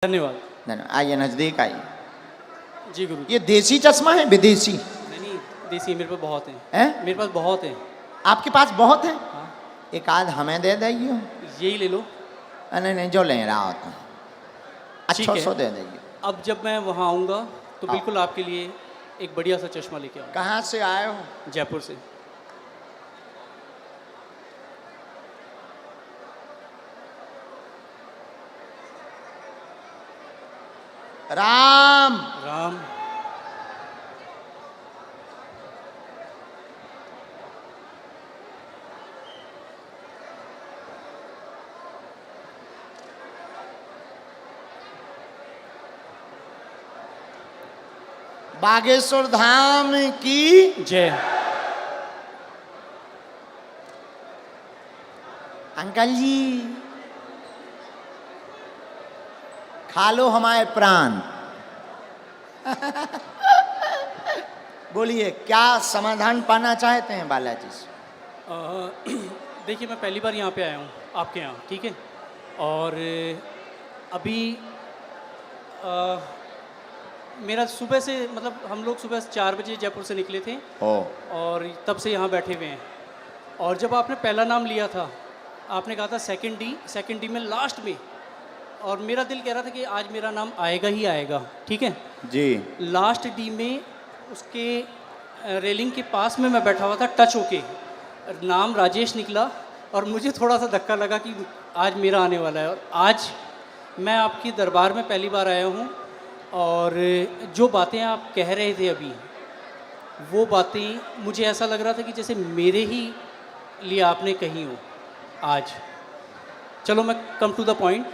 धन्यवाद। धन्यवाद। आइए नजदीक आइए। जी गुरु। ये देसी चश्मा है विदेशी? नहीं देसी मेरे पास बहुत हैं। हैं? मेरे पास बहुत हैं। आपके पास बहुत है? हाँ एक आध हमें दे देंगे। यही ले लो। नहीं नहीं, जो ले रहा होता ठीक अच्छा है। सो दे देंगे। अब जब मैं वहाँ आऊँगा तो हाँ। बिल्कुल आपके लिए एक बढ़िया सा चश्मा लेके आऊँगा। कहाँ से आए हो? जयपुर से। राम राम। बागेश्वर धाम की जय। अंकल जी खा लो हमारे प्राण। बोलिए क्या समाधान पाना चाहते हैं बालाजी से? देखिए मैं पहली बार यहाँ पे आया हूँ आपके यहाँ, ठीक है। और अभी मेरा सुबह से मतलब हम लोग सुबह 4 बजे जयपुर से निकले थे और तब से यहाँ बैठे हुए हैं। और जब आपने पहला नाम लिया था आपने कहा था सेकंड डी में लास्ट में, और मेरा दिल कह रहा था कि आज मेरा नाम आएगा ही आएगा, ठीक है जी। लास्ट डी में उसके रेलिंग के पास में मैं बैठा हुआ था, टच होके नाम राजेश निकला और मुझे थोड़ा सा धक्का लगा कि आज मेरा आने वाला है। और आज मैं आपकी दरबार में पहली बार आया हूँ और जो बातें आप कह रहे थे अभी, वो बातें मुझे ऐसा लग रहा था कि जैसे मेरे ही लिए आपने कही हो आज। चलो मैं कम टू द पॉइंट,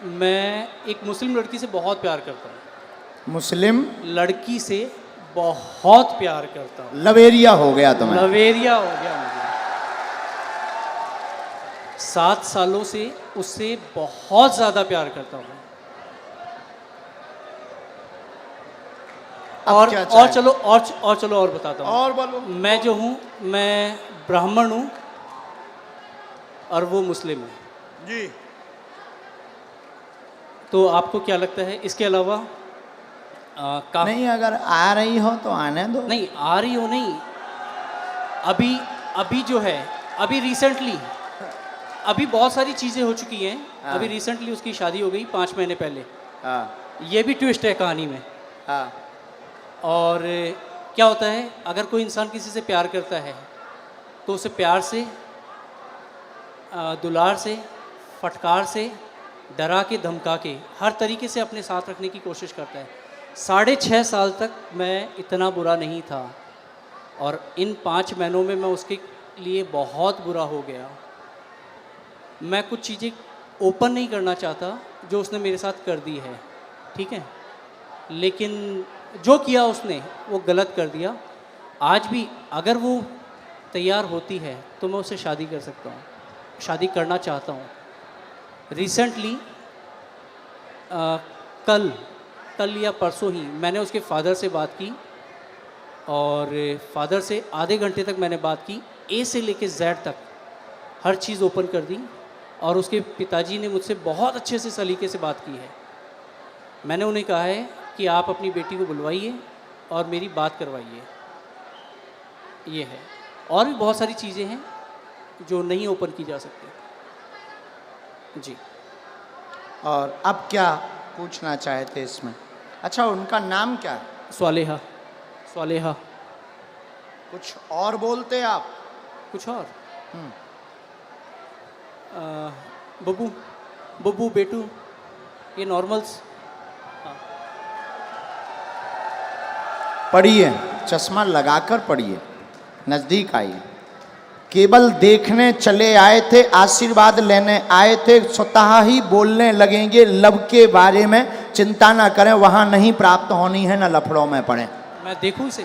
मैं एक मुस्लिम लड़की से बहुत प्यार करता हूँ। मुस्लिम लड़की से बहुत प्यार करता हूँ। लवेरिया हो गया तुम्हें? लवेरिया हो गया मुझे। 7 सालों से उससे बहुत ज़्यादा प्यार करता हूँ। और चलो और बताता हूँ। और बोलो। मैं जो हूँ मैं ब्राह्मण हूँ और वो मुस्लिम है जी। तो आपको क्या लगता है इसके अलावा नहीं, अगर आ रही हो तो आने दो। नहीं आ रही हो नहीं, अभी जो है अभी रिसेंटली अभी बहुत सारी चीज़ें हो चुकी हैं। हाँ। अभी रिसेंटली उसकी शादी हो गई 5 महीने पहले। हाँ ये भी ट्विस्ट है कहानी में। हाँ। और क्या होता है अगर कोई इंसान किसी से प्यार करता है तो उसे प्यार से दुलार से फटकार से डरा के धमका के हर तरीके से अपने साथ रखने की कोशिश करता है। 6.5 साल तक मैं इतना बुरा नहीं था और इन 5 महीनों में मैं उसके लिए बहुत बुरा हो गया। मैं कुछ चीज़ें ओपन नहीं करना चाहता जो उसने मेरे साथ कर दी है, ठीक है, लेकिन जो किया उसने वो गलत कर दिया। आज भी अगर वो तैयार होती है तो मैं उससे शादी कर सकता हूँ, शादी करना चाहता हूँ। रिसेंटली कल या परसों ही मैंने उसके फादर से बात की और फादर से आधे घंटे तक मैंने बात की, ए से लेके जेड तक हर चीज़ ओपन कर दी। और उसके पिताजी ने मुझसे बहुत अच्छे से सलीके से बात की है। मैंने उन्हें कहा है कि आप अपनी बेटी को बुलवाइए और मेरी बात करवाइए। ये है, और भी बहुत सारी चीज़ें हैं जो नहीं ओपन की जा सकती जी। और अब क्या पूछना चाहते इसमें? अच्छा, उनका नाम क्या है? स्वालेहा। कुछ और बोलते आप? कुछ और? बब्बू बेटू, ये नॉर्मल्स। पढ़िए, चश्मा लगाकर पढ़िए, नज़दीक आइए। केवल देखने चले आए थे, आशीर्वाद लेने आए थे, स्वतः ही बोलने लगेंगे लब के बारे में। चिंता ना करें, वहाँ नहीं प्राप्त होनी है, न लफड़ों में पड़े। मैं देखूं इसे?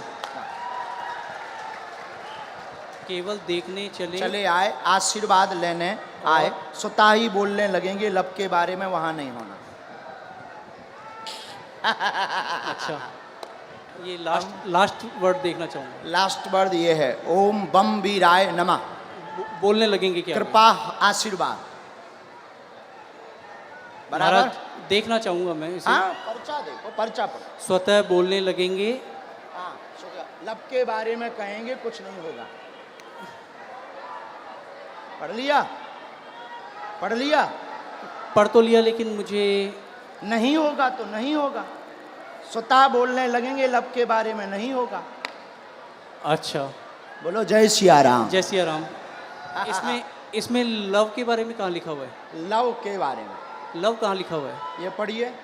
केवल देखने चले आए, आशीर्वाद लेने आए, स्वतः ही बोलने लगेंगे लब के बारे में, वहाँ नहीं होना। अच्छा, ये लास्ट वर्ड देखना चाहूँगा। लास्ट वर्ड ये है, ओम बम वीराय नमः। बोलने लगेंगे क्या? कृपा आशीर्वाद। बराबर। देखना चाहूँगा मैं इसे। हाँ पर्चा देखो, पर्चा पढ़ो। स्वतः बोलने लगेंगे, हाँ लब के बारे में कहेंगे कुछ नहीं होगा। पढ़ लिया, पढ़ लिया। पढ़ तो लिया लेकिन मुझे नहीं होगा तो नहीं होगा। स्वतः बोलने लगेंगे लब के बारे में नहीं होगा। अच्छा। बोलो जय सिया राम। जय सिया राम। इसमें इसमें लव के बारे में कहाँ लिखा हुआ है? लव के बारे में लव कहाँ लिखा हुआ है? ये पढ़िए।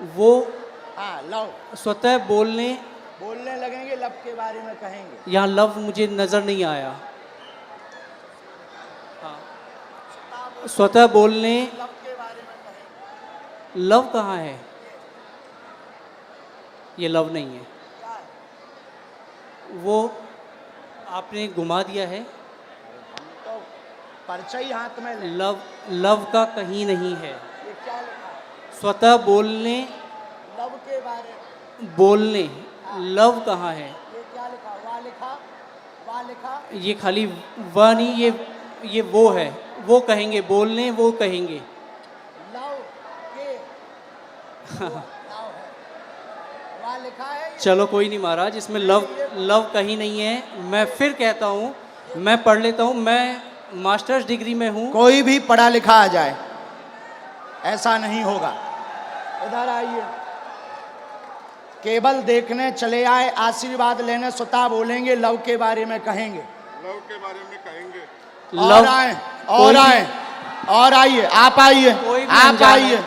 वो हाँ लव, स्वतः बोलने लगेंगे लब के बारे में कहेंगे। यहाँ लव मुझे नजर नहीं आया। हाँ। स्वतः बोलने लब के बारे में कहेंगे। लव कहाँ है? ये लव नहीं है, वो आपने घुमा दिया है। तो पर्चा ही हाथ में ले। लव लव का कहीं नहीं है। ये क्या लिखा है? स्वतः बोलने लव के बारे में। बोलने लव कहाँ है? ये क्या लिखा? वाह लिखा, वाह लिखा। ये खाली वह नहीं, ये वो है। वो कहेंगे बोलने, वो कहेंगे। लव के लव है, वाह लिखा है। चलो कोई नहीं महाराज, इसमें लव लव कहीं नहीं है। मैं फिर कहता हूँ, मैं पढ़ लेता हूँ। मैं मास्टर्स डिग्री में हूँ। कोई भी पढ़ा लिखा आ जाए, ऐसा नहीं होगा। इधर आइए। केवल देखने चले आए, आशीर्वाद लेने स्वतः बोलेंगे लव के बारे में कहेंगे। लव के बारे में कहेंगे। और आए, और आए, और आइए। आप आइए, कोई भी आप अनजान आइए। है।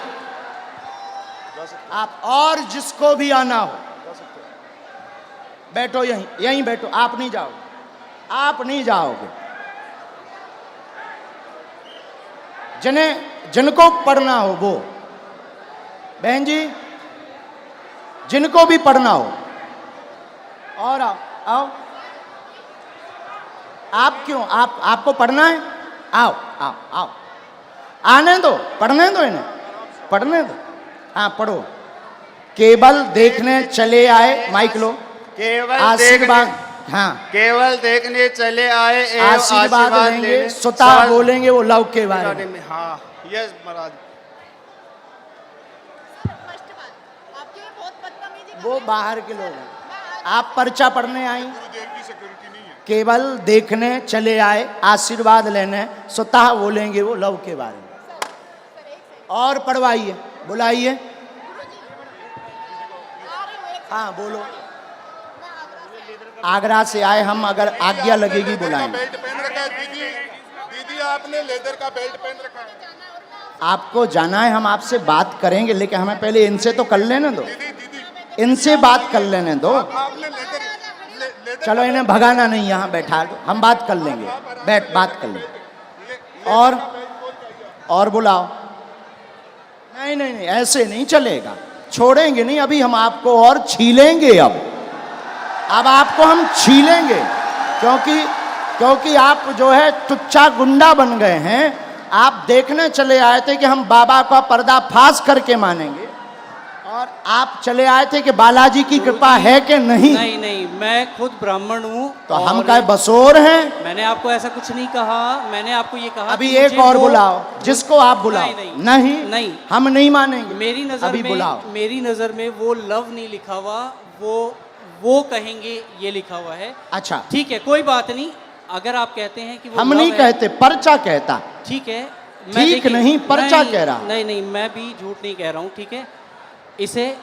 आप और जिसको भी आना हो बैठो, यहीं यहीं बैठो। आप नहीं जाओगे, आप नहीं जाओगे। जिनको पढ़ना हो वो, बहन जी जिनको भी पढ़ना हो, और आओ आओ। आप क्यों, आपको पढ़ना है? आओ आओ आओ, आने दो, पढ़ने दो इन्हें, पढ़ने दो। हाँ पढ़ो। केवल देखने चले आए, माइक लो। केवल आशीर्वाद, हाँ केवल देखने चले आए एवं आशीर्वाद लेंगे, लेने स्वतः बोलेंगे वो लव के बारे में। हाँ यस महाराज। वो बाहर के लोग हैं, आप पर्चा पढ़ने आई। गुरुदेव की सिक्योरिटी नहीं है। केवल देखने चले आए, आशीर्वाद लेने, स्वतः बोलेंगे वो लव के बारे में। और पढ़वाइए, बुलाइए। हाँ बोलो। आगरा से आए हम, अगर आज्ञा लगेगी बुलाएंगे। बेल्ट पहन रखा है दीदी, दीदी आपने लेदर का बेल्ट पहन रखा है। आपको जाना है, हम आपसे बात करेंगे, लेकिन हमें पहले इनसे तो कर लेने दो, दीदी इनसे बात कर लेने दो। आपने लेदर चलो इन्हें भगाना नहीं, यहाँ बैठा दो, हम बात कर लेंगे। बैठ, बात कर लेंगे। और बुलाओ। नहीं नहीं नहीं, ऐसे नहीं चलेगा, छोड़ेंगे नहीं। अभी हम आपको और छीलेंगे। अब आपको हम छीलेंगे, क्योंकि आप जो है टुच्चा गुंडा बन गए हैं। आप देखने चले आए थे कि हम बाबा का पर्दाफाश करके मानेंगे, और आप चले आए थे कि बालाजी की कृपा है कि नहीं। नहीं नहीं, मैं खुद ब्राह्मण हूँ। तो हम क्या बसोर हैं? मैंने आपको ऐसा कुछ नहीं कहा। मैंने आपको ये कहा अभी कि एक मुझे और वो- बुलाओ, जिसको आप बुलाओ। नहीं, नहीं नहीं। हम नहीं मानेंगे। मेरी नजर अभी में बुलाओ। मेरी नजर में वो लव नहीं लिखा हुआ, वो कहेंगे ये लिखा हुआ है। अच्छा ठीक है, कोई बात नहीं। अगर आप कहते हैं कि वो हम love नहीं है, कहते, पर्चा कहता। ठीक है। ठीक देखिए- नहीं, पर्चा नहीं, कह रहा। नहीं नहीं, मैं भी झूठ नहीं कह रहा हूँ। ठीक है, इसे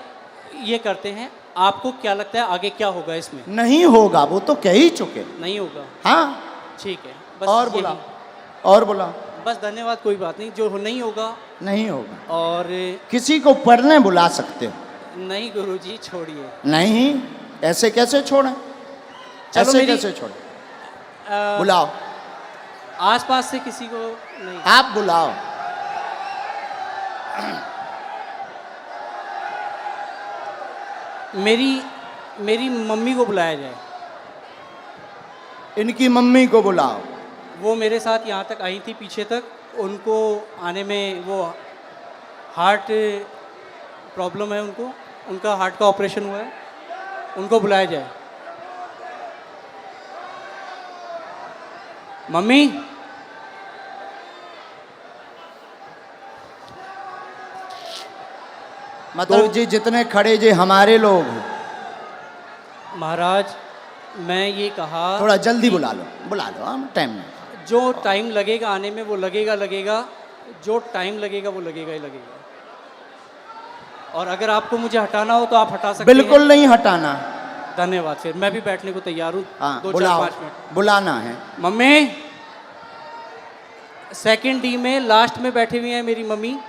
ये करते हैं। आपको क्या लगता है आगे क्या होगा इसमें? नहीं होगा, वो तो कह ही चुके। नहीं होगा, हाँ ठीक है। बस और यही। बुलाओ, और बुलाओ। बस धन्यवाद, कोई बात नहीं। जो नहीं होगा। नहीं होगा। और किसी को पढ़ने बुला सकते हो? नहीं गुरुजी, छोड़िए। नहीं, ऐसे कैसे छोड़ें? चलो ऐसे मेरी- कैसे छोड़ें? बुलाओ, आसपास से किसी को नहीं। आप बुलाओ। मेरी मम्मी को बुलाया जाए। इनकी मम्मी को बुलाओ। वो मेरे साथ यहाँ तक आई थी, पीछे तक। उनको आने में वो हार्ट प्रॉब्लम है उनको, उनका हार्ट का ऑपरेशन हुआ है। उनको बुलाया जाए। मम्मी, मतलब जी जितने खड़े जे हमारे लोग, महाराज मैं ये कहा थोड़ा जल्दी बुला लो, हम टाइम नहीं। जो टाइम लगेगा आने में वो लगेगा, जो टाइम लगेगा वो लगेगा ही लगेगा। और अगर आपको मुझे हटाना हो तो आप हटा सकते हैं। बिल्कुल नहीं हटाना। धन्यवाद, फिर मैं भी बैठने को तैयार हूँ। हाँ 2-4-5 बुलाओ, मिनट। बुलाना है। मम्मी, सेकंड डी में लास्ट में बैठी हुई है मेरी मम्मी,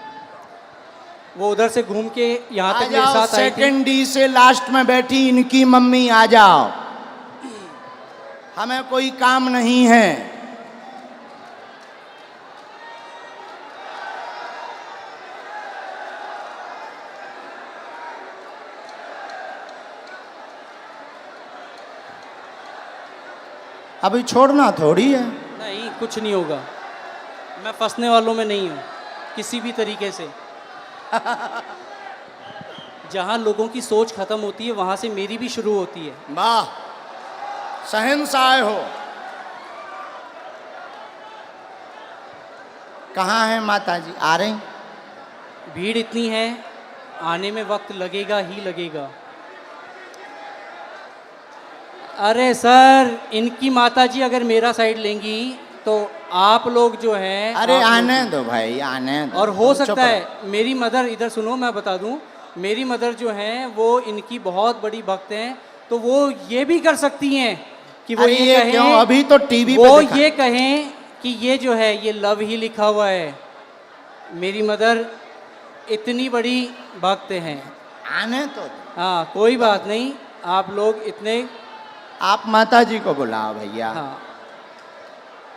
वो उधर से घूम के यहाँ आ तक मेरे जाओ, साथ आई थी। सेकंड डी से लास्ट में बैठी इनकी मम्मी, आ जाओ, हमें कोई काम नहीं है। अभी छोड़ना थोड़ी है। नहीं, कुछ नहीं होगा, मैं फंसने वालों में नहीं हूँ किसी भी तरीके से। जहाँ लोगों की सोच खत्म होती है वहाँ से मेरी भी शुरू होती है। वाह, शहंशाह हो। कहाँ है माता जी? आ रही? भीड़ इतनी है, आने में वक्त लगेगा ही लगेगा। अरे सर, इनकी माताजी अगर मेरा साइड लेंगी तो आप लोग जो हैं, अरे आप लोग- आने दो भाई, आने दो। और हो चुप सकता रहो। है मेरी मदर, इधर सुनो मैं बता दूं, मेरी मदर जो हैं वो इनकी बहुत बड़ी भक्त हैं, तो वो ये भी कर सकती हैं कि वो अरे ये ये कहें, क्यों? अभी तो टीवी वो पे दिखा- ये कहें कि ये जो है ये लव ही लिखा हुआ है। मेरी मदर इतनी बड़ी भक्त हैं। आने तो। हाँ कोई बात नहीं, आप लोग इतने। आप माता जी को बुलाओ भैया। हाँ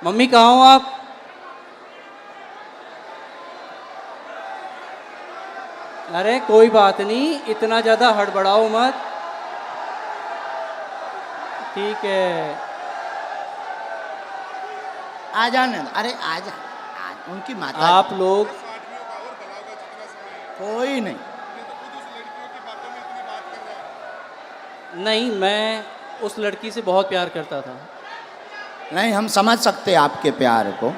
मम्मी कहाँ हो आप? अरे कोई बात नहीं, इतना ज़्यादा हड़बड़ाओ मत, ठीक है। आ जाने दो। अरे आ जा, उनकी माता आप लोग कोई नहीं। नहीं, मैं उस लड़की से बहुत प्यार करता था। नहीं, हम समझ सकते हैं आपके प्यार को।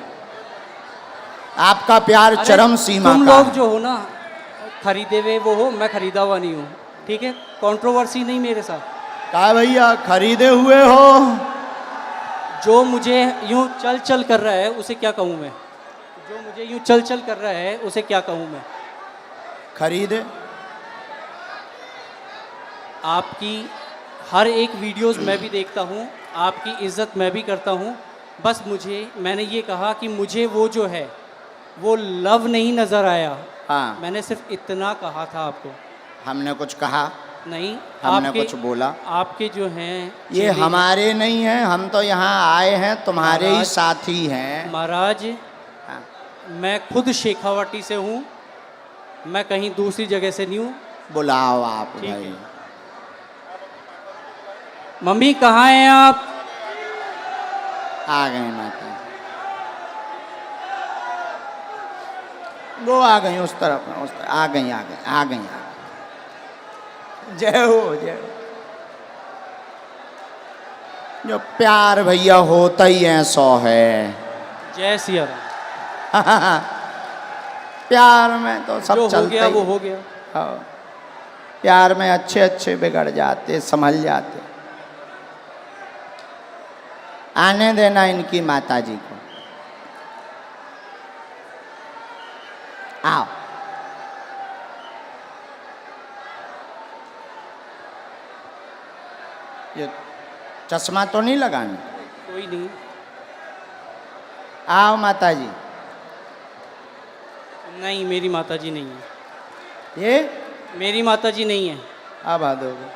आपका प्यार अरे, चरम सीमा तुम का लोग है। जो हो ना, खरीदे हुए वो हो, मैं खरीदा हुआ नहीं हूँ, ठीक है। कंट्रोवर्सी नहीं मेरे साथ। कहा भैया खरीदे हुए हो? जो मुझे यूं चल चल कर रहा है उसे क्या कहूँ मैं? जो मुझे यूं चल चल कर रहा है उसे क्या कहूँ मैं? खरीदे। आपकी हर एक वीडियोस मैं भी देखता हूँ, आपकी इज़्ज़त मैं भी करता हूँ। बस मैंने ये कहा कि मुझे वो जो है वो लव नहीं नज़र आया। हाँ, मैंने सिर्फ इतना कहा था आपको। हमने कुछ कहा नहीं, हमने कुछ बोला? आपके जो हैं ये चेहरे- हमारे नहीं हैं, हम तो यहाँ आए हैं तुम्हारे ही महाराज- साथी हैं। महाराज, हाँ। मैं खुद शेखावाटी से हूँ, मैं कहीं दूसरी जगह से नहीं हूँ। बुलाओ आप ठीक भाई। है। मम्मी कहाँ हैं आप? आ गए माता। वो आ गई उस तरफ, आ गई। जय हो, जय हो। जो प्यार भैया होता ही है 100 है। जय सिया राम। प्यार में तो सब जो हो चलता गया ही वो है। हो गया। हाँ। प्यार में अच्छे अच्छे बिगड़ जाते, संभल जाते। आने देना इनकी माता जी को। आओ। ये चश्मा तो नहीं लगाना? कोई नहीं। आओ माता जी। नहीं, मेरी माताजी नहीं है। ये मेरी माताजी नहीं है। अब आ दोगे?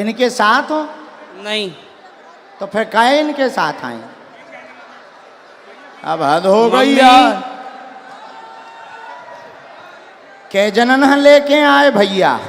इनके साथ हो? नहीं। तो फिर काहे इनके साथ आए? अब हद हो गई मम्मी। यार। के जनन लेके आए भैया?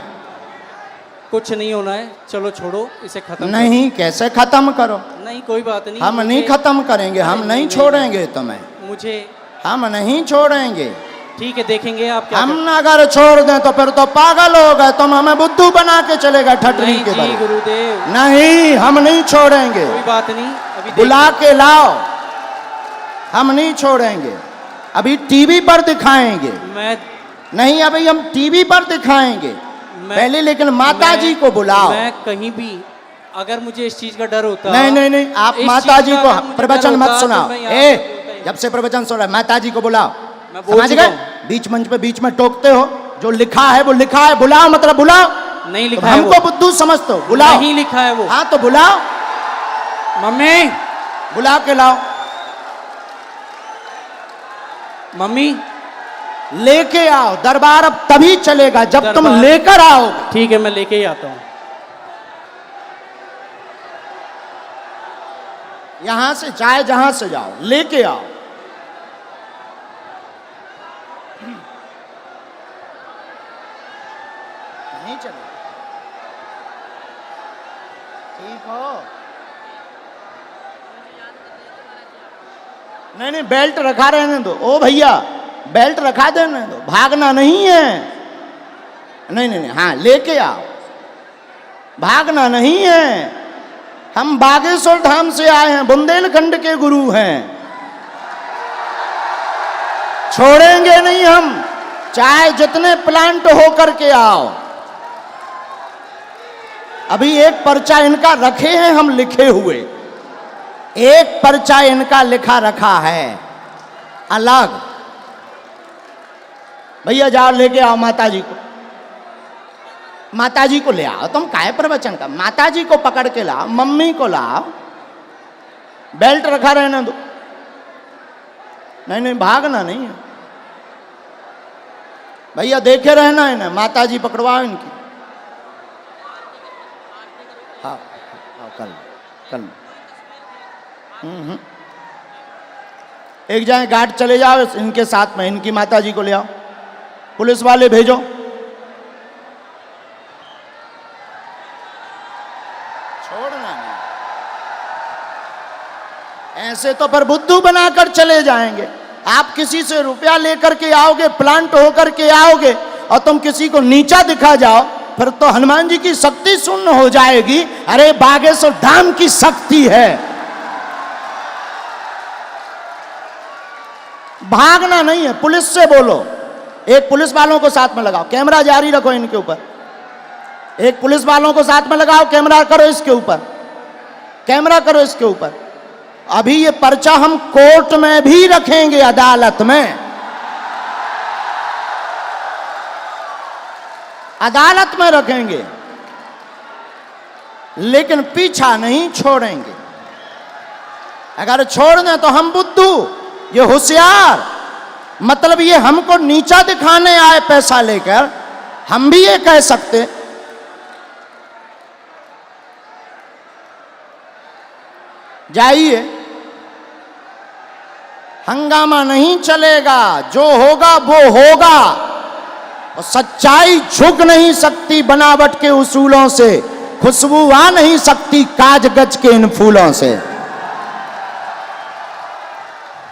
कुछ नहीं होना है, चलो छोड़ो इसे खत्म नहीं, कैसे खत्म करो? करो। नहीं कोई बात नहीं। हम नहीं खत्म करेंगे, हम नहीं, नहीं नहीं, छोड़ेंगे तुम्हें, मुझे हम नहीं छोड़ेंगे। ठीक है, देखेंगे आप क्या हम अगर छोड़ दें तो फिर तो पागल हो गए, तुम हमें बुद्धू बना के चले गए ठटरी नहीं के जी बल। गुरुदेव, नहीं, हम नहीं छोड़ेंगे। कोई बात नहीं। अभी बुला के लाओ, हम नहीं छोड़ेंगे। अभी टीवी पर दिखाएंगे। मैं नहीं अभी हम टीवी पर दिखाएंगे पहले, लेकिन माता जी को बुलाओ। मैं कहीं भी अगर मुझे इस चीज का डर होता, नहीं नहीं नहीं, आप इस माता चीज जी का को अगर मुझे प्रवचन डर मत होता, सुनाओ। तो मैं यहाँ पे बोलता ही जब से प्रवचन सुन रहा है, माता जी को बुलाओ। मैं बोल समझ चुका गए? बीच मंच पे बीच में टोकते हो, जो लिखा है वो लिखा है, बुलाओ मतलब बुलाओ। नहीं तो लिखा है हमको वो, बुद्धू समझते हो, बुलाओ। नहीं लिखा है वो। हाँ तो बुलाओ, मम्मी, बुला के लाओ, मम्मी, लेके आओ। दरबार अब तभी चलेगा जब तुम दरबार- लेकर आओगे। ठीक है मैं लेके ही आता हूँ। यहां से चाहे जहां से जाओ, लेके आओ। नहीं चलेगा, ठीक हो? नहीं नहीं, बेल्ट रखा रहने दो। ओ भैया, बेल्ट रखा देने दो, भागना नहीं है। नहीं नहीं नहीं, हाँ लेके आओ, भागना नहीं है। हम बागेश्वर धाम से आए हैं, बुंदेलखंड के गुरु हैं, छोड़ेंगे नहीं हम, चाहे जितने प्लांट हो करके आओ। अभी एक पर्चा इनका रखे हैं हम लिखे हुए, एक पर्चा इनका लिखा रखा है अलग। भैया जाओ लेके आओ माता जी को, माता जी को ले आओ। तुम काहे प्रवचन का, माता जी को पकड़ के लाओ, मम्मी को लाओ, बेल्ट रखा रहने दो। नहीं नहीं, भागना नहीं है भैया, देखे रहना है ना, माता जी पकड़वाओ इनकी। हाँ हाँ, कल कल एक जाए गार्ड चले जाओ इनके साथ में, इनकी माता जी को ले आओ, पुलिस वाले भेजो। छोड़ना नहीं, ऐसे तो पर बुद्धू बनाकर चले जाएंगे। आप किसी से रुपया लेकर के आओगे, प्लांट होकर के आओगे, और तुम किसी को नीचा दिखा जाओ, फिर तो हनुमान जी की शक्ति शून्य हो जाएगी। अरे बागेश्वर धाम की शक्ति है, भागना नहीं है। पुलिस से बोलो, एक पुलिस वालों को साथ में लगाओ, कैमरा जारी रखो इनके ऊपर, एक पुलिस वालों को साथ में लगाओ, कैमरा करो इसके ऊपर, कैमरा करो इसके ऊपर। अभी ये पर्चा हम कोर्ट में भी रखेंगे, अदालत में, अदालत में रखेंगे, लेकिन पीछा नहीं छोड़ेंगे। अगर छोड़ दें तो हम बुद्धू, ये होशियार, मतलब ये हमको नीचा दिखाने आए पैसा लेकर, हम भी ये कह सकते। जाइए, हंगामा नहीं चलेगा, जो होगा वो होगा, और सच्चाई झुक नहीं सकती बनावट के उसूलों से, खुशबू आ नहीं सकती काज गज के इन फूलों से।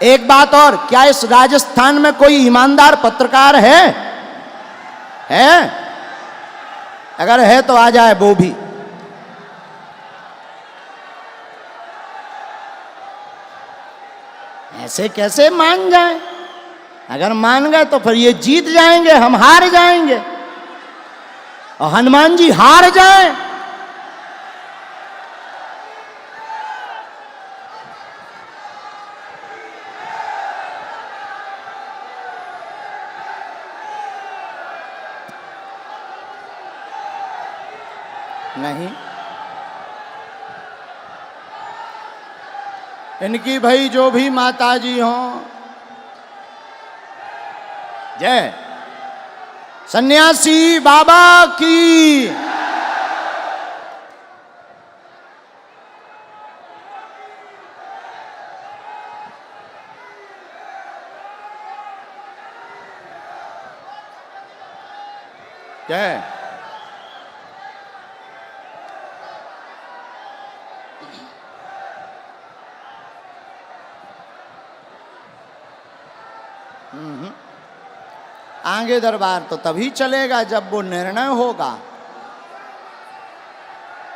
एक बात और, क्या इस राजस्थान में कोई ईमानदार पत्रकार है? अगर है तो आ जाए वो भी। ऐसे कैसे मान जाए? अगर मान गए तो फिर ये जीत जाएंगे, हम हार जाएंगे, और हनुमान जी हार जाए। नहीं, इनकी भाई जो भी माता जी हों, जय सन्यासी बाबा की। जय आगे दरबार तो तभी चलेगा जब वो निर्णय होगा।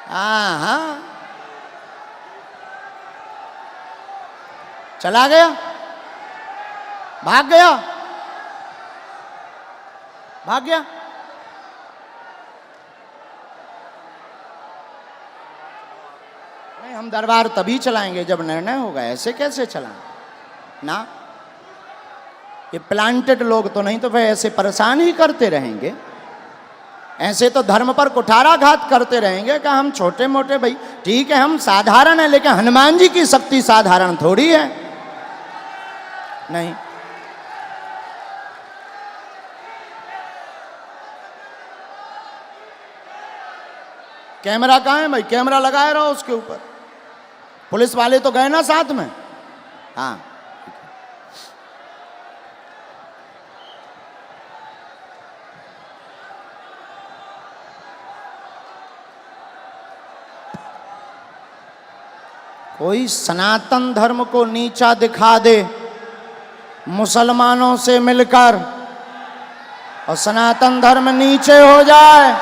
हाँ, चला गया, भाग गया। भाग गया। नहीं, हम दरबार तभी चलाएंगे जब निर्णय होगा, ऐसे कैसे चलाएं ना। ये प्लांटेड लोग तो नहीं, तो फिर ऐसे परेशान ही करते रहेंगे, ऐसे तो धर्म पर कुठाराघात करते रहेंगे कि हम छोटे मोटे। भाई ठीक है, हम साधारण है, लेकिन हनुमान जी की शक्ति साधारण थोड़ी है। नहीं, कैमरा कहाँ है भाई? कैमरा लगाए रहो उसके ऊपर। पुलिस वाले तो गए ना साथ में। हाँ, कोई सनातन धर्म को नीचा दिखा दे मुसलमानों से मिलकर, और सनातन धर्म नीचे हो जाए,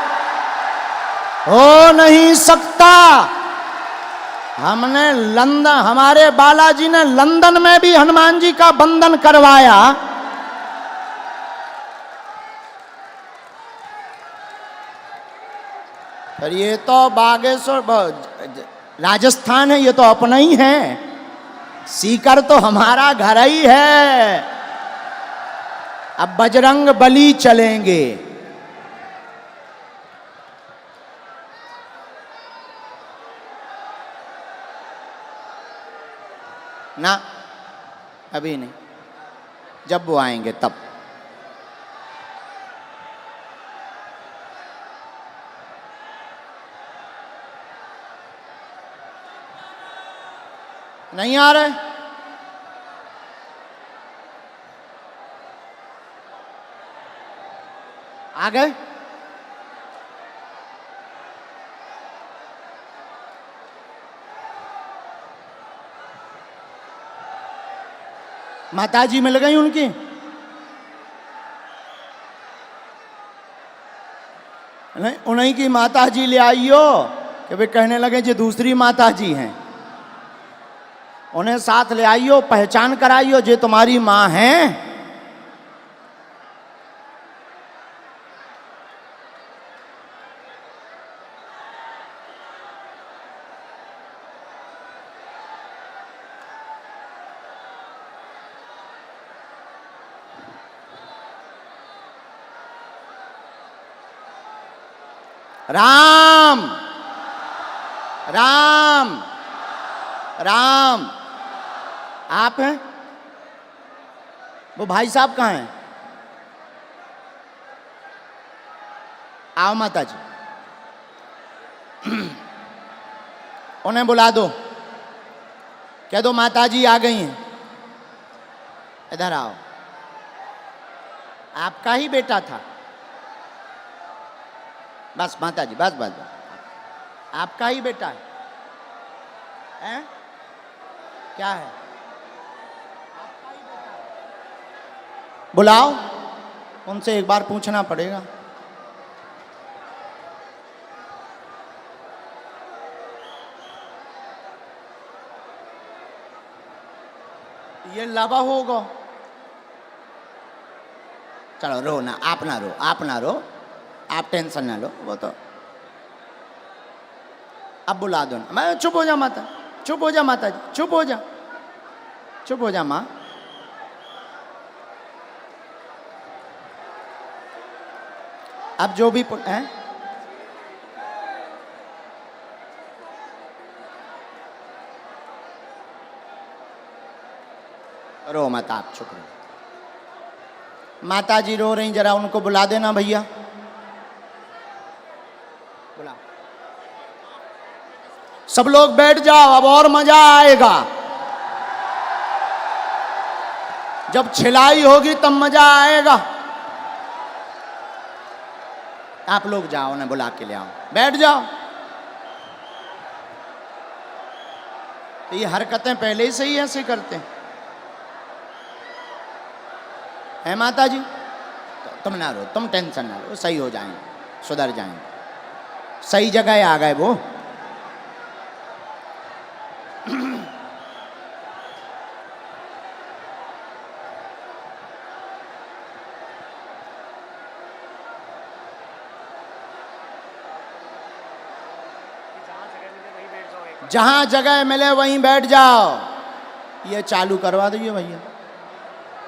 हो नहीं सकता। हमने लंदन, हमारे बालाजी ने लंदन में भी हनुमान जी का बंधन करवाया। पर ये तो बागेश्वर राजस्थान है, ये तो अपना ही है। सीकर तो हमारा घर ही है। अब बजरंग बली चलेंगे। ना, अभी नहीं, जब वो आएंगे तब। नहीं आ रहे? आ गए? माताजी मिल गई उनकी? नहीं, उन्हीं की माताजी ले आइयो कि वे कहने लगे जो दूसरी माताजी हैं। उन्हें साथ ले आइयो, पहचान कराइयो, जे तुम्हारी माँ हैं। राम राम राम। आप हैं? वो भाई साहब कहाँ हैं? आओ माता जी, उन्हें बुला दो, कह दो माता जी आ गई हैं, इधर आओ। आपका ही बेटा था। बस माता जी, बस बस बस, आपका ही बेटा है। हैं? क्या है? आपका ही बेटा है। बुलाओ, उनसे एक बार पूछना पड़ेगा। ये लावा होगा। चलो रो ना, आप ना रो, आप ना रो, आप टेंशन ना लो। वो तो अब बुला दो ना। मैं चुप हो जा माता, चुप हो जा माता जी, चुप हो जा, चुप हो जा माँ। अब जो भी हैं, रो मत, आप चुप रहो। माता जी रो रही, जरा उनको बुला देना भैया, बुला। सब लोग बैठ जाओ, अब और मजा आएगा। जब छिलाई होगी तब मजा आएगा। आप लोग जाओ ना, बुला के ले आओ, बैठ जाओ। तो ये हरकतें पहले ही से ही ऐसे करते हैं माता जी। तुम ना रो, तुम टेंशन ना लो, सही हो जाएंगे, सुधर जाएंगे, सही जगह आ गए वो। जहां जगह मिले वहीं बैठ जाओ। ये चालू करवा दीजिए भैया,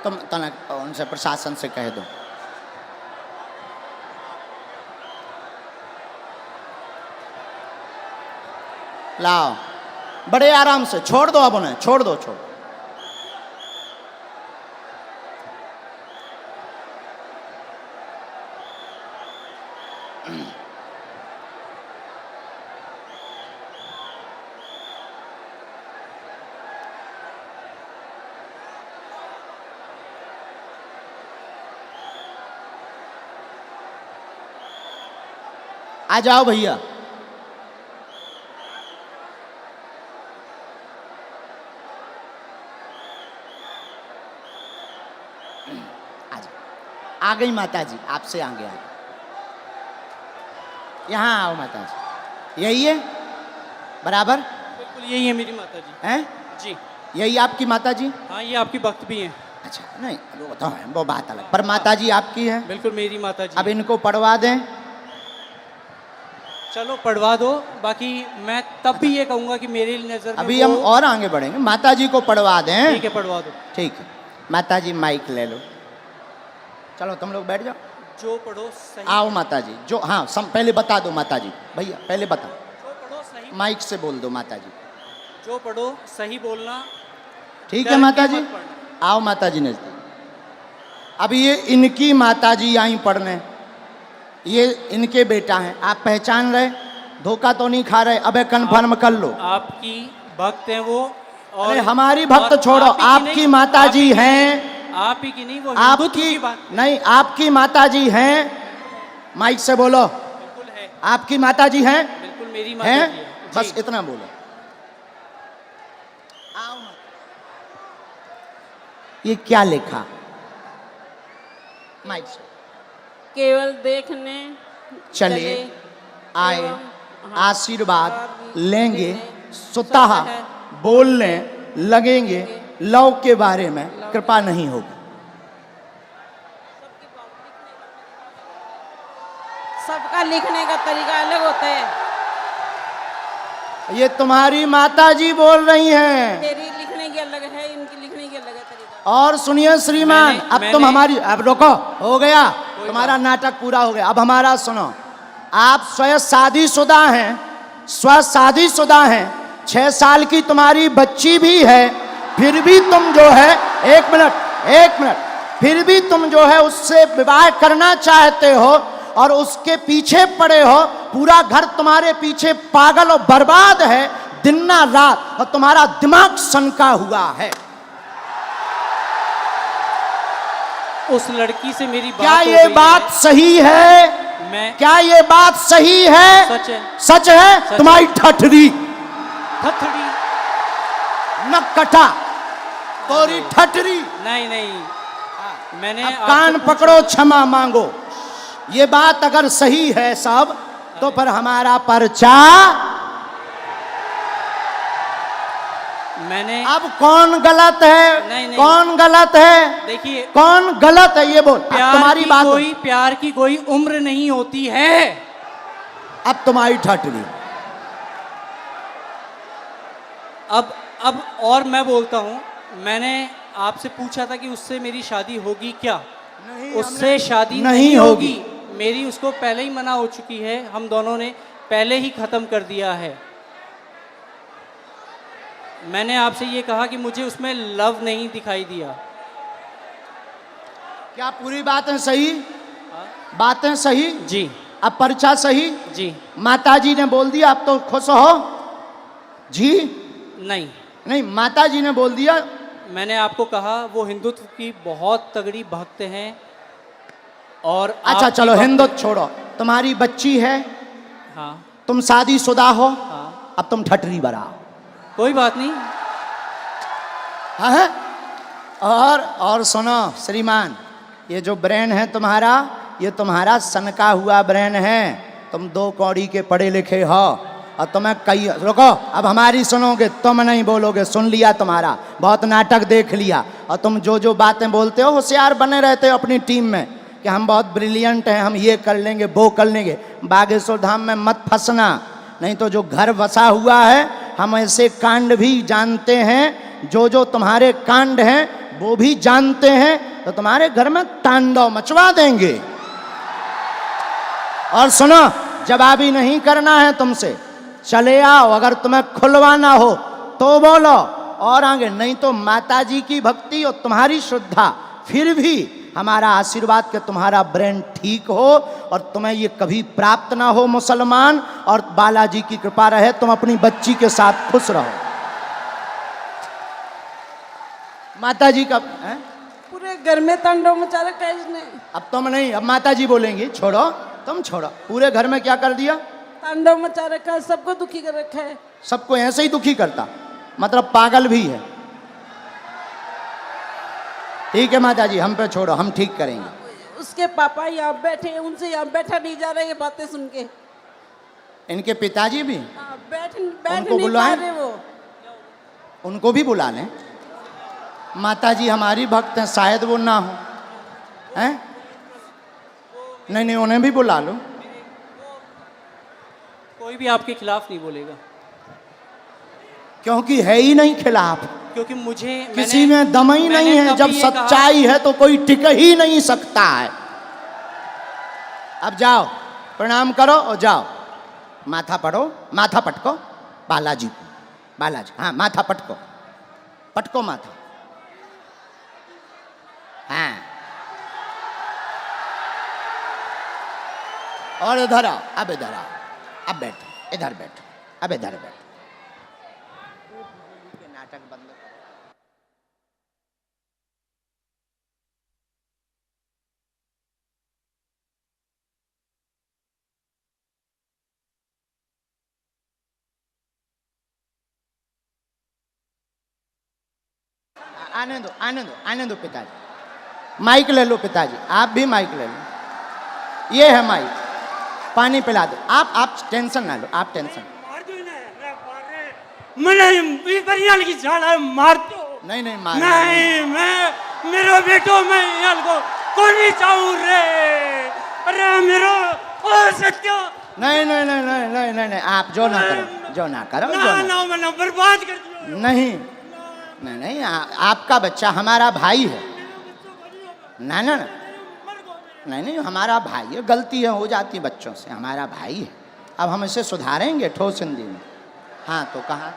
तुम तनक उनसे प्रशासन से कह दो। लाओ, बड़े आराम से छोड़ दो, अब उन्हें छोड़ दो, छोड़। आ जाओ भैया। आ गई माता जी, आपसे आगे आ गई। यहाँ आओ माता जी, यही है बराबर? बिल्कुल यही है मेरी माता जी। हैं? जी यही आपकी माता जी? हाँ, ये आपकी भक्त भी हैं। अच्छा, नहीं वो तो है, वो बात अलग, पर माता जी आपकी है? बिल्कुल मेरी माता जी। अब इनको पढ़वा दें। चलो पढ़वा दो, बाकी मैं तब भी ये कहूँगा कि मेरी नज़र में अभी हम और आगे बढ़ेंगे, माता जी को पढ़वा दें। ठीक है, पढ़वा दो। ठीक है, माता जी माइक ले लो, चलो तुम लोग बैठ जाओ। जो पढ़ो सही। आओ माता जी, जो हाँ पहले बता दो माता जी, भैया पहले बताओ, जो पढ़ो सही। माइक से बोल दो माता जी। जो पढ़ो सही बोलना। ठीक है डर माता के जी, मत पढ़ना। आओ माता जी नजदीक। अब ये इनकी माता जी आई पढ़ने, ये इनके बेटा हैं, आप पहचान रहे, धोखा तो नहीं खा रहे? अबे कन्फर्म कर लो। आपकी भक्त हैं वो, और अरे हमारी भक्त और छोड़ो, आप ही की आपकी नहीं, माता आप ही जी की हैं, नहीं, आप ही की नहीं, वो हिंदुत्व आपकी की बात। नहीं, आपकी माता जी हैं, माइक से बोलो। बिल्कुल है, आपकी माता जी हैं? बिल्कुल मेरी माता हैं? जी है। बस जी। इतना बोलो। आओ। ये क्या लिखा? माइक से केवल देखने चले आए, एवं आशीर्वाद लेंगे, स्वतः बोलने लगेंगे, लव के बारे में कृपा नहीं होगी। सबका लिखने का तरीका अलग होता है। ये तुम्हारी माता जी बोल रही हैं। तेरी लिखने की अलग है, इनकी लिखने की अलग है तरीका। और सुनिए श्रीमान, अब तुम हमारी, अब रोको, हो गया तुम्हारा नाटक पूरा हो गया, अब हमारा सुनो। आप स्वयं शादीशुदा हैं, स्व शादीशुदा हैं, 6 साल की तुम्हारी बच्ची भी है, फिर भी तुम जो है, एक मिनट, फिर भी तुम जो है उससे विवाह करना चाहते हो और उसके पीछे पड़े हो। पूरा घर तुम्हारे पीछे पागल और बर्बाद है दिन ना रात, और तुम्हारा दिमाग सनका हुआ है। उस लड़की से मेरी बात क्या हो ये गई बात है। सही है? मैं क्या ये बात सही है? सच है। सच है? सच तुम्हारी ठठरी थथड़ी। न कटा तोरी ठठरी। नहीं नहीं, मैंने अब आपसे कान पूछा- पकड़ो, क्षमा मांगो। ये बात अगर सही है सब, तो फिर हमारा पर्चा। मैंने अब कौन गलत है? नहीं, नहीं। कौन गलत है? देखिए, कौन गलत है ये बोल। अब तुम्हारी बात, प्यार की कोई उम्र नहीं होती है। अब तुम्हारी ठठरी। अब और मैं बोलता हूँ, मैंने आपसे पूछा था कि उससे मेरी शादी होगी क्या? उससे शादी नहीं होगी। मेरी उसको पहले ही मना हो चुकी है, हम दोनों ने पहले ही खत्म कर दिया है। मैंने आपसे ये कहा कि मुझे उसमें लव नहीं दिखाई दिया। क्या पूरी बातें सही? बातें सही? जी अब पर्चा सही? जी। माताजी ने बोल दिया, अब तो खुश हो जी? नहीं, नहीं, माताजी ने बोल दिया। मैंने आपको कहा वो हिंदुत्व की बहुत तगड़ी भक्त हैं। और अच्छा आपकी चलो, भक्त- हिंदुत्व छोड़ो, तुम्हारी बच्ची है, हाँ तुम शादीशुदा हो, हाँ, अब तुम ठठरी बराओ। कोई बात नहीं। हाँ? और सुनो श्रीमान, ये जो ब्रेन है तुम्हारा, ये तुम्हारा सनका हुआ ब्रेन है। तुम 2 कौड़ी के पढ़े लिखे हो, और तुम्हें कई, रुको, अब हमारी सुनोगे, तुम नहीं बोलोगे, सुन लिया तुम्हारा, बहुत नाटक देख लिया। और तुम जो जो बातें बोलते हो, होशियार बने रहते हो अपनी टीम में कि हम बहुत ब्रिलियंट हैं, हम ये कर लेंगे, वो कर लेंगे। बागेश्वर धाम में मत फंसना, नहीं तो जो घर बसा हुआ है हम ऐसे कांड भी जानते हैं, जो तुम्हारे कांड हैं वो भी जानते हैं, तो तुम्हारे घर में तांडव मचवा देंगे। और सुनो, जवाबी नहीं करना है तुमसे, चले आओ, अगर तुम्हें खुलवाना हो तो बोलो, और आगे नहीं तो माता जी की भक्ति और तुम्हारी श्रद्धा, फिर भी हमारा आशीर्वाद कि तुम्हारा ब्रेन ठीक हो और तुम्हें ये कभी प्राप्त ना हो मुसलमान, और बालाजी की कृपा रहे, तुम अपनी बच्ची के साथ खुश रहो। माता जी का पूरे घर में तांडव मचा रखा है इसने। अब तुम नहीं, अब माता जी बोलेंगी, छोड़ो, तुम छोड़ो। पूरे घर में क्या कर दिया? तांडव मचा रखा है, सबको दुखी कर रखा है। सबको ऐसे ही दुखी करता, मतलब पागल भी है। ठीक है माता जी, हम पे छोड़ो, हम ठीक करेंगे। उसके पापा यहाँ बैठे हैं, उनसे यहाँ बैठा नहीं जा रहा है, ये बातें सुन के। इनके पिताजी भी बैठ उनको नहीं पा बुलाएं? रहे वो। उनको भी बुला लें। माता जी हमारी भक्त हैं, शायद वो ना हो, हैं? नहीं नहीं, उन्हें भी बुला लो। कोई भी आपके खिलाफ नहीं बोलेगा, क्योंकि है ही नहीं खिलाफ, क्योंकि मुझे किसी में दम ही नहीं है। जब सच्चाई है तो कोई टिक ही नहीं सकता है। अब जाओ, प्रणाम करो और जाओ, माथा पढ़ो, माथा पटको बालाजी को, बालाजी, हाँ माथा पटको, पटको माथा, हाँ। और इधर आओ, अब इधर आओ, अब बैठो, इधर बैठो, अब इधर बैठो। नाटक बंद करो। आने दो, आने दो, आने दो पिताजी। माइक ले लो पिताजी, आप भी माइक ले लो, ये है माइक, पानी पिला दो। आप टेंशन ना लो, आप टेंशन नहीं नहीं मार नहीं, मैं मेरो बेटो, मैं यार को कोनी चाहूं रे, अरे मेरो ओ सत्यो, नहीं नहीं नहीं नहीं नहीं नहीं नहीं, आप जो ना करो, जो ना करो, जो ना ना, ना ना बर्बाद कर दियो। नहीं नहीं नहीं, आपका बच्चा हमारा भाई है। ना ना ना, नहीं नहीं, हमारा भाई है, गलतियाँ हो जाती बच्चों से, हमारा भाई है। अब हम इसे सुधारेंगे ठोस हिंदी में। हाँ तो कहाँ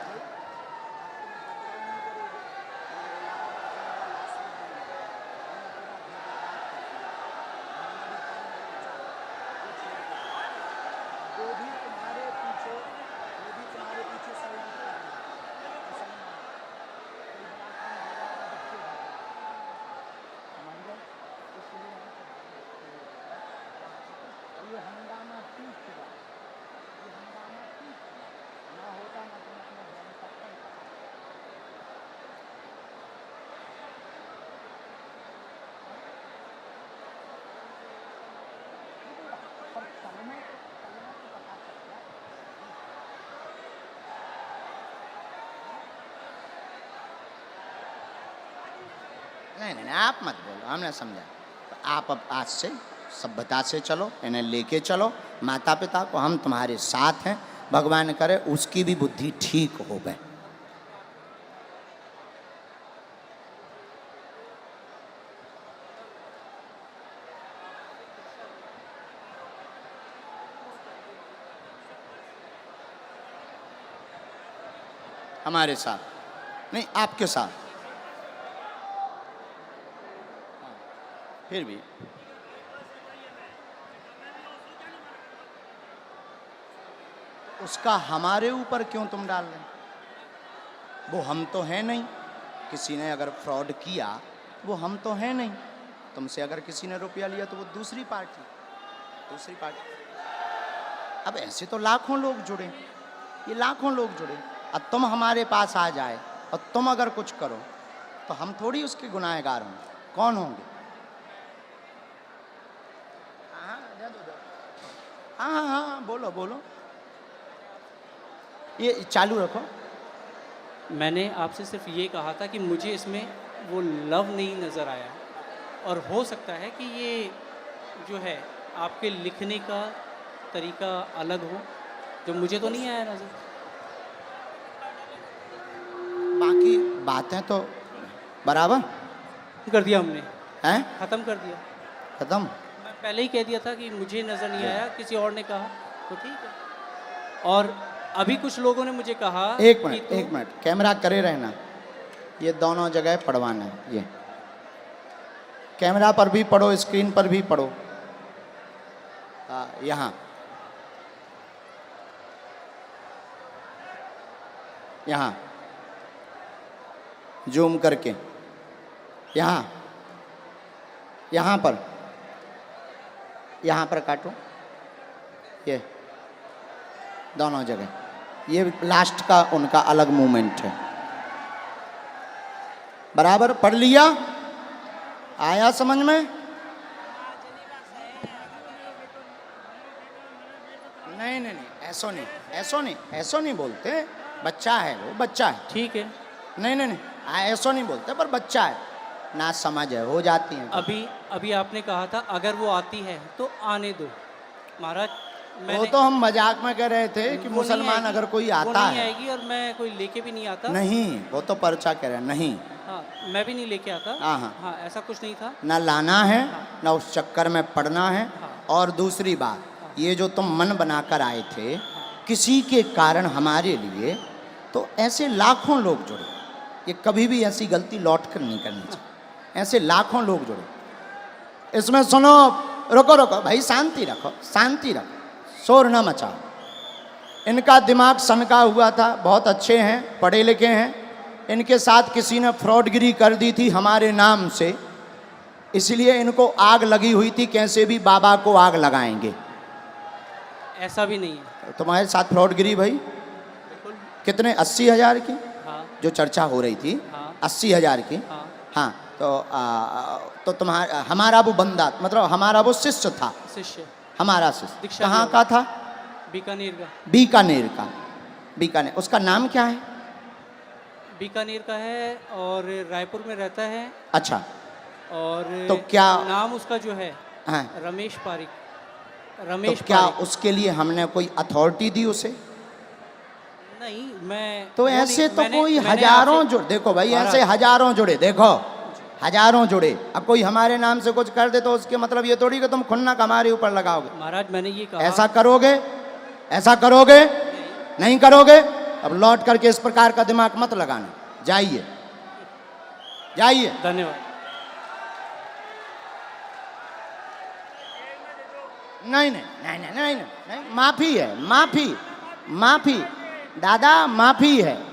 नहीं नहीं, आप मत बोलो, हमने समझा। तो आप अब आज से सभ्यता से चलो, इन्हें लेके चलो। माता पिता को हम तुम्हारे साथ हैं, भगवान करे उसकी भी बुद्धि ठीक हो गए। हमारे साथ नहीं, आपके साथ। फिर भी उसका हमारे ऊपर क्यों तुम डाल रहे? वो हम तो हैं नहीं। किसी ने अगर फ्रॉड किया वो हम तो हैं नहीं। तुमसे अगर किसी ने रुपया लिया तो वो दूसरी पार्टी। अब ऐसे तो लाखों लोग जुड़े, ये लाखों लोग जुड़े। अब तुम हमारे पास आ जाए और तुम अगर कुछ करो तो हम थोड़ी उसके गुनाहगार होंगे। कौन होंगे? हाँ हाँ हाँ, बोलो बोलो, ये चालू रखो। मैंने आपसे सिर्फ ये कहा था कि मुझे इसमें वो लव नहीं नज़र आया, और हो सकता है कि ये जो है आपके लिखने का तरीका अलग हो, जो मुझे तो नहीं आया नज़र। बाकी बातें तो बराबर कर दिया हमने, हैं, ख़त्म कर दिया। खत्म। मैं पहले ही कह दिया था कि मुझे नज़र नहीं आया, किसी और ने कहा तो ठीक है। और अभी कुछ लोगों ने मुझे कहा एक कि मिनट, तू- एक मिनट, कैमरा करे रहना, ये दोनों जगह पढ़वाना है। ये कैमरा पर भी पढ़ो, स्क्रीन पर भी पढ़ो। यहाँ यहाँ जूम करके, यहाँ यहाँ पर काटो, ये दोनों जगह, ये लास्ट का उनका अलग मूवमेंट है। बराबर पढ़ लिया? आया समझ में? नहीं नहीं नहीं, ऐसो नहीं, ऐसो नहीं, ऐसो नहीं बोलते। बच्चा है वो, बच्चा है। ठीक है। नहीं नहीं नहीं, ऐसो नहीं बोलते, पर बच्चा है, ना समझ है, हो जाती है। अभी आपने कहा था अगर वो आती है तो आने दो महाराज। वो तो हम मजाक में कह रहे थे कि वो नहीं मुसलमान आएगी, अगर कोई वो आता नहीं है। आएगी और मैं कोई लेके भी नहीं आता। नहीं, वो तो पर्चा कह रहे हैं, नहीं, हाँ, मैं भी नहीं लेके आता। हाँ, हाँ। हाँ, ऐसा कुछ नहीं था। ना लाना है, ना उस चक्कर में पड़ना है। और दूसरी बात, ये जो तुम मन बनाकर आए थे किसी के कारण हमारे लिए, तो ऐसे लाखों लोग जुड़े। ये कभी भी ऐसी गलती लौट कर नहीं करनी चाहिए। ऐसे लाखों लोग जुड़े। इसमें सुनो, रुको रुको भाई, शांति रखो, शांति रखो, शोर न मचाओ। इनका दिमाग सनका हुआ था, बहुत अच्छे हैं, पढ़े लिखे हैं। इनके साथ किसी ने फ्रॉडगिरी कर दी थी हमारे नाम से, इसलिए इनको आग लगी हुई थी, कैसे भी बाबा को आग लगाएंगे। ऐसा भी नहीं है। तुम्हारे साथ फ्रॉडगिरी भाई कितने? 80,000 की हाँ जो चर्चा हो रही थी, हाँ 80,000 की। हाँ हाँ, तो तुम्हारा, हमारा वो बंदा, मतलब हमारा वो शिष्य था, शिष्य हमारा शिष्य दीक्षा कहाँ लिया। का था? बीकानेर का। बीकानेर का। बीकानेर, उसका नाम क्या है? बीकानेर का है और रायपुर में रहता है। अच्छा, और तो क्या- नाम उसका जो है हाँ, रमेश पारिक। तो रमेश क्या पारिक। उसके लिए हमने कोई अथॉरिटी दी उसे? नहीं, मैं तो वो ऐसे नहीं- तो मैंने- कोई मैंने हजारों आपसे- जुड़े, देखो भाई, महाराज, ऐसे हजारों जुड़े, देखो हजारों जुड़े। अब कोई हमारे नाम से कुछ कर दे तो उसके मतलब ये थोड़ी कि तुम खुन्नक हमारे ऊपर लगाओगे। महाराज मैंने ये कहा। ऐसा करोगे? ऐसा करोगे? नहीं करोगे? अब लौट करके इस प्रकार का दिमाग मत लगाना। जाइए, जाइए। धन्यवाद। नहीं नहीं नहीं नहीं नहीं नहीं, नहीं, माफी है, माफी, माफी दादा, माफी है।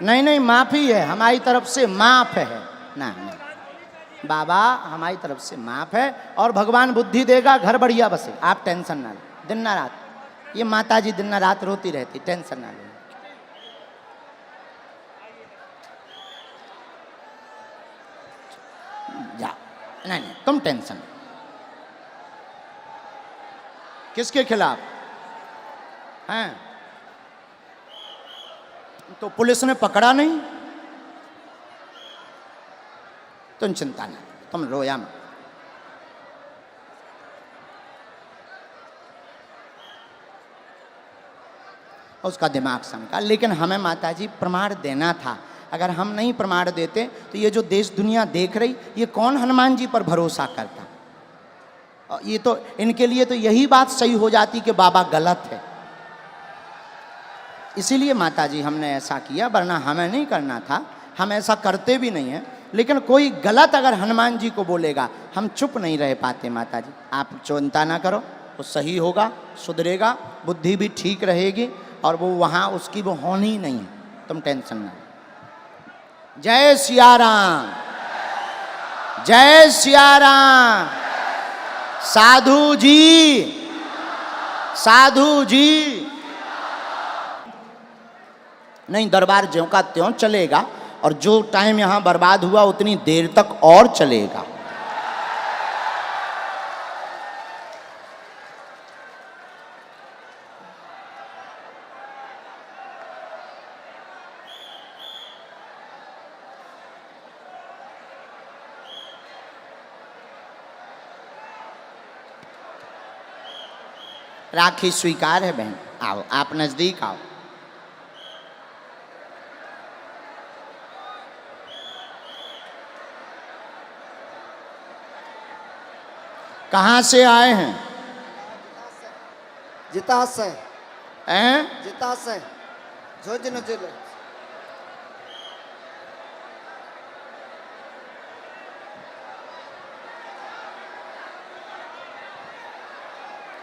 नहीं नहीं, माफी है हमारी तरफ से, माफ है ना, नहीं बाबा, हमारी तरफ से माफ है। और भगवान बुद्धि देगा, घर बढ़िया बसे, आप टेंशन ना लो। दिन ना रात ये माता जी दिन ना रात रोती रहती, टेंशन ना लो। जा, नहीं नहीं, तुम टेंशन। किसके खिलाफ हैं? तो पुलिस ने पकड़ा नहीं, तुम चिंता ना, तुम रोया मत। उसका दिमाग सनका, लेकिन हमें माताजी प्रमाण देना था। अगर हम नहीं प्रमाण देते तो ये जो देश दुनिया देख रही, ये कौन हनुमान जी पर भरोसा करता? और ये तो इनके लिए तो यही बात सही हो जाती कि बाबा गलत है। इसीलिए माताजी हमने ऐसा किया, वरना हमें नहीं करना था, हम ऐसा करते भी नहीं हैं। लेकिन कोई गलत अगर हनुमान जी को बोलेगा, हम चुप नहीं रह पाते। माताजी आप चिंता ना करो, वो सही होगा, सुधरेगा, बुद्धि भी ठीक रहेगी, और वो वहाँ उसकी वो होनी ही नहीं है, तुम टेंशन ना। जय सिया राम, जय सिया राम। साधु जी, साधु जी। नहीं, दरबार ज्यों का त्यों चलेगा, और जो टाइम यहाँ बर्बाद हुआ उतनी देर तक और चलेगा। राखी स्वीकार है बहन, आओ आप नजदीक आओ। कहाँ से आए हैं? जितास है, हैं? जितास है, जोजन जिले।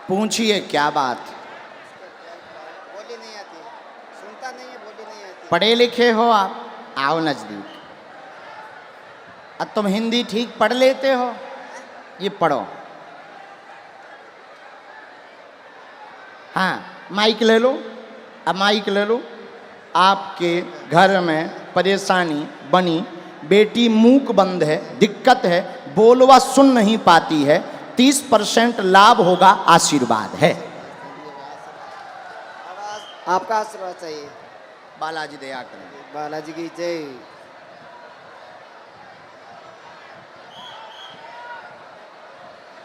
पूछिए क्या बात? बोली नहीं आती, सुनता नहीं है, बोली नहीं आती। पढ़े लिखे हो आप? आओ नजदीक। अब तुम हिंदी ठीक पढ़ लेते हो? ये पढ़ो। हाँ, माइक ले लो। अब माइक ले लो। आपके घर में परेशानी बनी, बेटी मूक बंद है, दिक्कत है, बोलवा सुन नहीं पाती है, 30% लाभ होगा, आशीर्वाद है। आपका आशीर्वाद चाहिए। बालाजी दया करें। बालाजी की जय।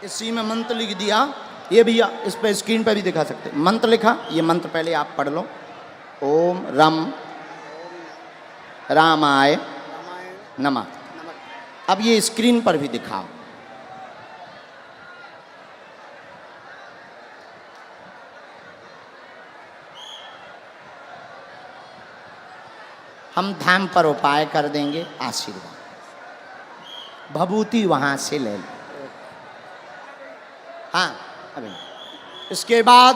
इसी में मंत्र लिख दिया, ये भैया इस पे स्क्रीन पे भी दिखा सकते, मंत्र लिखा, ये मंत्र पहले आप पढ़ लो। ओम रम रामाय रामायण नमः। नमक। अब ये स्क्रीन पर भी दिखाओ। हम धाम पर उपाय कर देंगे, आशीर्वाद भभूति वहां से ले लो। हाँ, अभी इसके बाद